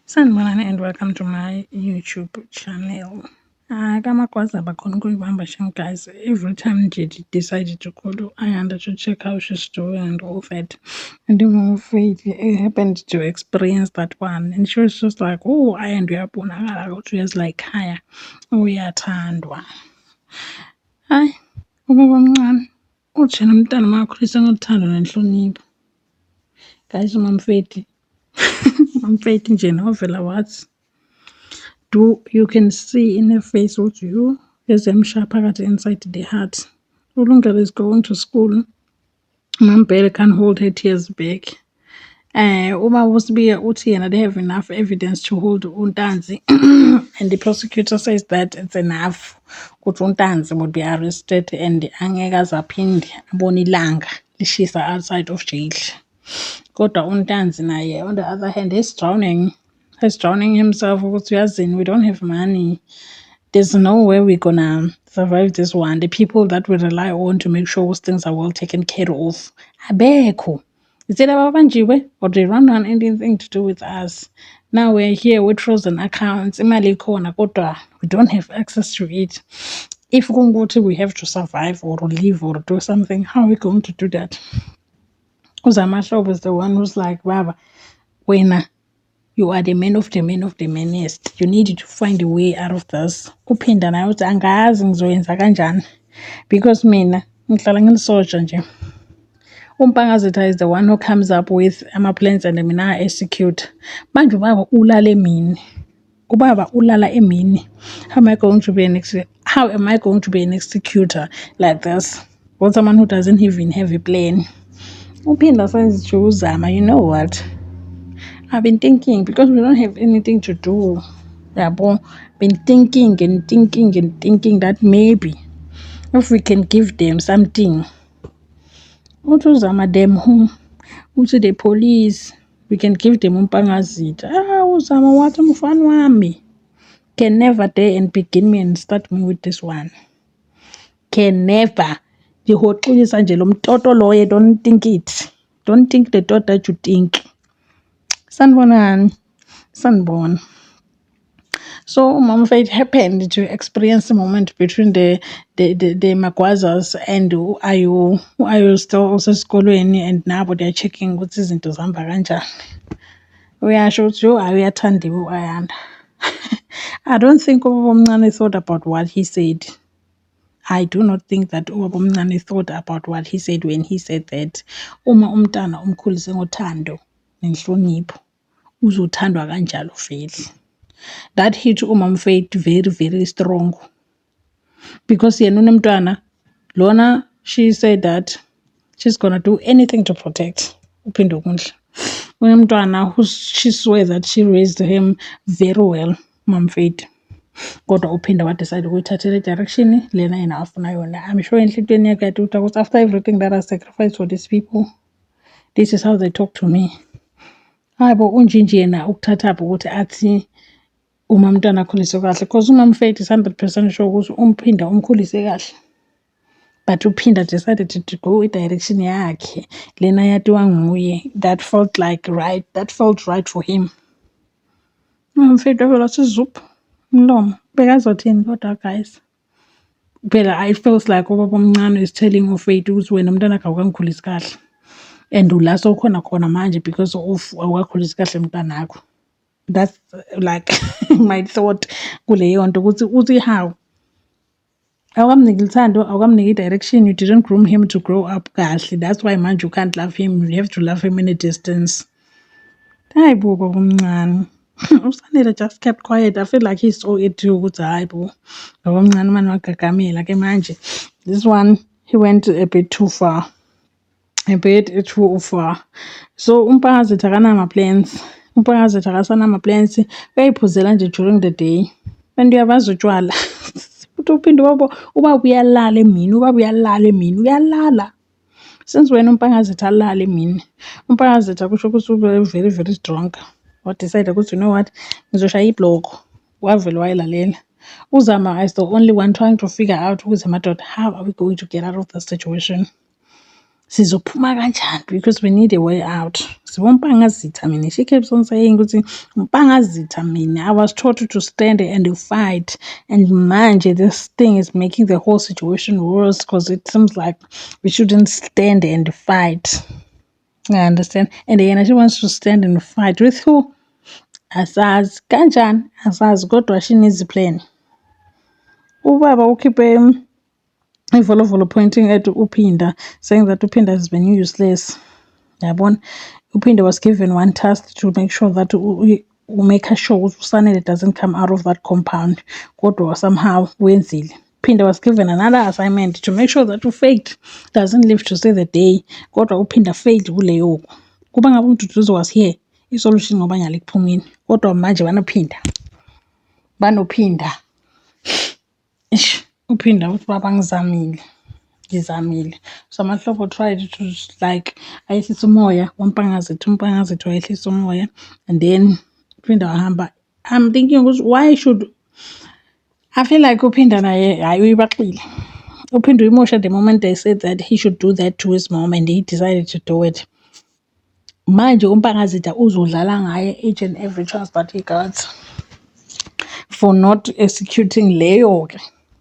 Sanibonani and welcome to my YouTube channel. Kamakwazi abakhona ukuyibamba shem guys. Every time Jiji decided to call Ayanda to check how she's doing and all that. And I'm afraid I happened to experience that one. And she was just like, oh, Ayanda uyabonakala. She was like, haya, uyathandwa. Hayi, ubaba omncane. Uthi yena umntana makhulisa ngothando nenhlonipho. Guys, umamfeti. Umamfeti nje novela wathi. You can see in her face what you as phakathi inside the heart. Ulungile is going to school. Mampela can hold her tears back. Uma usibiya uthi yena they have enough evidence to hold uNtanzi and the prosecutor says that it's enough ukuthi uNtanzi would be arrested and angeke azaphinde abone ilanga lishisa outside of jail. Kodwa uNtanzi naye on the other hand he's drowning himself ukuthi uyazini we don't have money. There's no way we're gonna survive this one. The people that we rely on to make sure things are well taken care of abekho. Is it ababanjiwe or they run on anything to do with us? Now we're here with frozen accounts. Imali ikhona kodwa we don't have access to it. If we have to survive or live or do something, how are we going to do that? Uzamahlobo is the one who's like, Baba, when you are the man of the man of the manest. You need to find a way out of this. Uphinda naye uthi angazi ngizoyenza kanjani because mina ngihlala ngilisoja nje. Umpangazitha is the one who comes up with ama-plans and mina execute. Manje ubaba ulala emini. Ubaba ulala emini. How am I going to be an executor like this? Or someone who doesn't even have a plan? Uphinda says uzama, you know what? I've been thinking because we don't have anything to do. Been thinking that maybe if we can give them something. Uzama them home. To the police. We can give them umpangazitha. Uzama wathi mfana wami. Can never dare and begin me and start me with this one. Can never. Ndihoxisa nje lo mtoto loye, don't think it. Don't think the thought that you think. Sanibonani. So Mama happened to experience a moment between the Magwazas and Ayu still also esikolweni and nabo they're checking ukuthi izinto zihamba kanjani. Uyasho ukuthi uyathandiwe uAyanda. I don't think ubaba omncane thought about what he said. I do not think that ubaba omncane thought about what he said when he said that uma umntana umkhulise ngothando nenhlonipho uzothandwa kanjalo vele. That hit umamfethu very very strong because yena unomntwana lona she said that she's gonna do anything to protect uPhinde Kundla. Unomntwana who she swears that she raised him very well mamfethu. Kodwa uPhinde wadecide ukuyithathela direction lena yena afuna yona. I'm sure enhlitweni yakhe yathi ukuthi after everything that I sacrificed for these people, this is how they talk to me. Hayibo unjinji yena ukuthatha ukuthi athi uma umntwana akhuliswe kahle because umamfethu is 100% sure ukuthi umphinda umkhulise kahle. But uPhinda decided to go in direction yakhe lena yatiwa nguye that felt right for him. Umamfethu avela sizup umlomo bekazothini kodwa guys. Phela I feels like ubaba omncane is telling uFaith ukuthi wena umntwana akhe awukangikhulisi kahle. And ula sokhona khona manje because of awukakhulisi kahle umntwana wakho. That's like my thought kuleyo nto ukuthi uthi how awukamniki uthando awukamniki direction, you didn't groom him to grow up kahle. That's why manje you can't love him, you have to love him in a distance. Hayibo baba omncane. Usanele just kept quiet. I feel like he saw it too ukuthi hayibo baba omncane manje wagagamela ke manje. This one he went a bit too far. So umpangazitha kanama plans. Umpangazitha akasanama plans. Uyayiphuzela nje during the day. And uyabazi utshwala. Uthi uphinde ubaba uyalala emini, uyalala. Since when umpangazitha alala emini? Umpangazitha kusho ukuthi ube very very strong. What decided ukuthi you know what? Ngizoshaya iblock. Wavele wayilalela. Uzama is the only one trying to figure out ukuthi madoda how are we going to get out of this situation? Sizophuma kanjani because we need a way out. Sibompangazitha mina. She keeps on saying ukuthi umpangazitha mina. I was taught to stand and fight, and manje this thing is making the whole situation worse because it seems like we shouldn't stand and fight. I understand. And then she wants to stand and fight with who? Asazi kanjani asazi kodwa she needs a plan. Ubaba ukhiphe ivolovolo pointing at Uphinda, saying that Uphinda has been useless. Yabona, Uphinda was given one task to make sure that we make sure Usanele doesn't come out of that compound. Kodwa somehow wenzile. Uphinda was given another assignment to make sure that Faith doesn't live to see the day. Kodwa Uphinda failed kuleyo. Kuba ngabe uMduduzo was here, isolution ngoba nyali kuphumini. Kodwa manje banophinda. Uphinda uthi baba ngizamile. So amahlobo tried to like ayehlisa umoya umpangazitho ayehlisa umoya, and then Uphinda wahamba. I'm thinking why should I feel like Uphinda naye hayi uyibaxile. Uphinda uyimosha the moment they said that he should do that to his mom and he decided to do it. Manje umpangazitha uzodlala ngaye each and every chance that he got for not executing leyo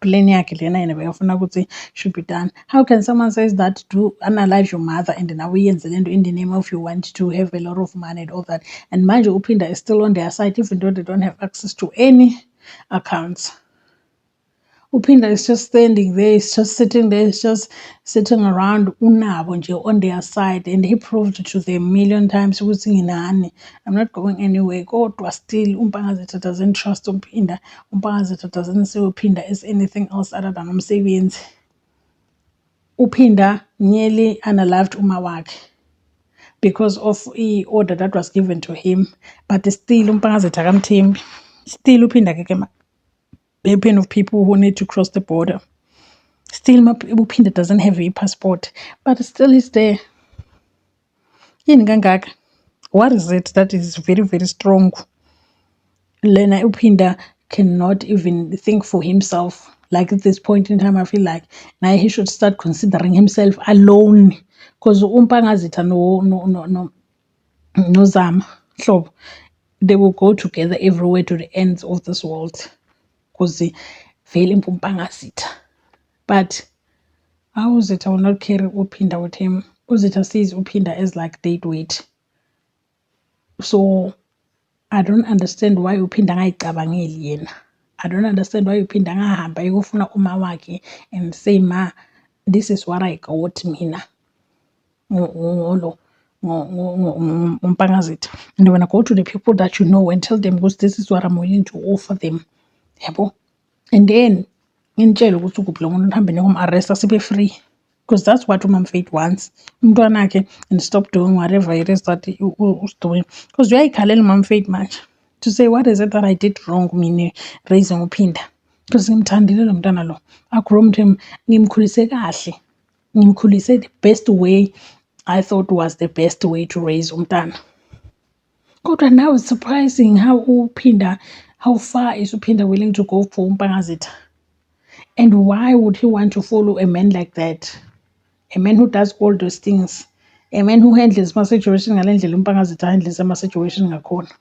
plan yakhe lena yena bekafuna ukuthi should be done. How can someone says that to unalive your mother and now uyenze lento in the name of you want to have a lot of money and all that, and manje Uphinda is still on their side even though they don't have access to any accounts. Uphinda is just standing there, it's just sitting there, it's just sitting around unabo nje on their side, and he proved to them 1,000,000 times ukuthi nginani, I'm not going anywhere. Kodwa still umpangazitha doesn't trust Uphinda. Umpangazitha doesn't see Uphinda as anything else other than umsebenzi. Uphinda nearly unalived uma wakhe because of the order that was given to him, but still umpangazitha akamthembi. Still Uphinda akekho pen of people who need to cross the border. Still Uphinda doesn't have a passport, but still he's there. What is it that is very, very strong? Lena Uphinda cannot even think for himself. Like at this point in time, I feel like now he should start considering himself alone. Because umpangazitha no Zama, so they will go together everywhere to the ends of this world. Because vele umpangazitha. But how is it I will not carry Uphinda with him? Uzitha sees Uphinda as like date weight. So I don't understand why Uphinda angayicabangeli yena. I don't understand why Uphinda angahamba ayokufuna uma wakhe and say, ma, this is what I got mina. Umpangazitha. And when I go to the people that you know and tell them, because this is what I'm willing to offer them. Yabo? And then ngintshela ukuthi ukuphi lo muntu nihambe niyom-arresta sibe free, because that's what uMamFaith wants. Umntwanakhe and stop doing whatever it is that he's doing. Because uyayikhalela uMamFaith manje to say what is it that I did wrong mina raising Uphinda, because ngimthandile lo mntwana lo. I groomed him, ngimkhulise kahle, ngimkhulise the best way I thought was the best way to raise umntana. Kodwa now it's surprising how far is Uphinda willing to go for umpangazitha. And why would he want to follow a man like that? A man who does all those things. A man who handles my situation ngale ndlela umpangazitha handles ama situation ngakhona.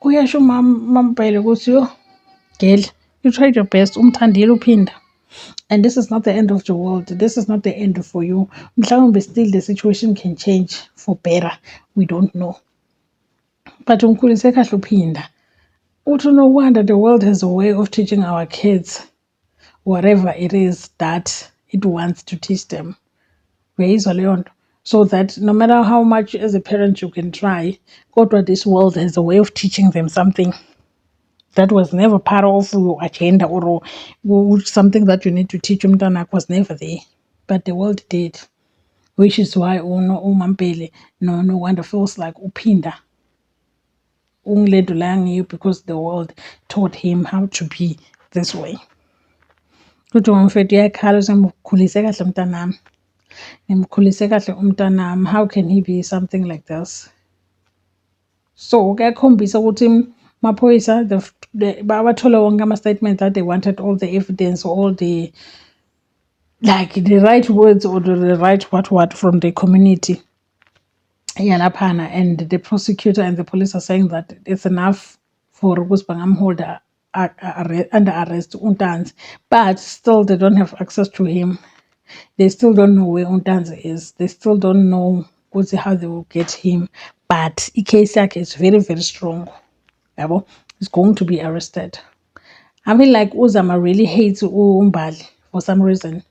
Uyasho mampela ukuthi yo girl, you tried your best, umthandile Uphinda. And this is not the end of the world. This is not the end for you. Mhlawumbe still the situation can change for better. We don't know. But umkhulise kahle Uphinda. No wonder the world has a way of teaching our kids whatever it is that it wants to teach them. So that no matter how much as a parent you can try, kodwa this world has a way of teaching them something that was never part of your agenda, or something that you need to teach umntanak was never there. But the world did. Which is why uMampele no wonder feels like Uphinda ungiledulang, because the world taught him how to be this way. Kodwa uMamFaith uyakhala ngimkhulise kahle umntanami. Ngimkhulise kahle umntanami. How can he be something like this? So kuyakhombisa ukuthi maphoyisa bawathole wonke ama-statement that they wanted all the evidence, all the like the right words or the right what from the community. Yalaphana, and the prosecutor and the police are saying that it's enough for Gusbangam holder under arrest Untans, but still they don't have access to him. They still don't know where Untans is. They still don't know how they will get him. But Ikesiak is very, very strong. He's going to be arrested. I mean, like Uzama really hates Umbali for some reason.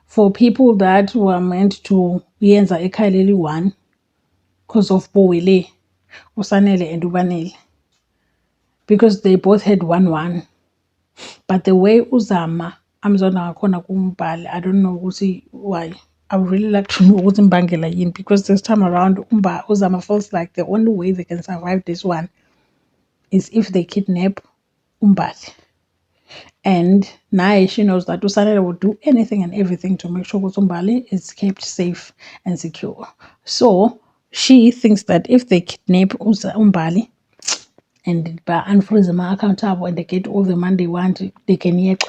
For people that were meant to yenza eKhaleli one because of Bowele, Usanele and Ubanele, because they both had 1-1. But the way Uzama amzona ngakhona kumbali, I don't know why. I would really like to know what's Mbangela yin, because this time around Uzama feels like the only way they can survive this one is if they kidnap Umbali. And now she knows that Usanele will do anything and everything to make sure Umbali is kept safe and secure. So she thinks that if they kidnap Umbali and unfreeze my account up and they get all the money they want, they can yet.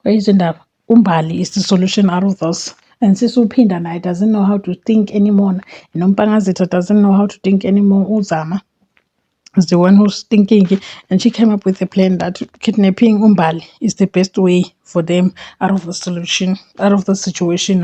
Umbali is the solution out of this. And Sisupinda Nai doesn't know how to think anymore. Nompangazita doesn't know how to think anymore. Uzama is the one who's thinking, and she came up with a plan that kidnapping Umbali is the best way for them out of the situation.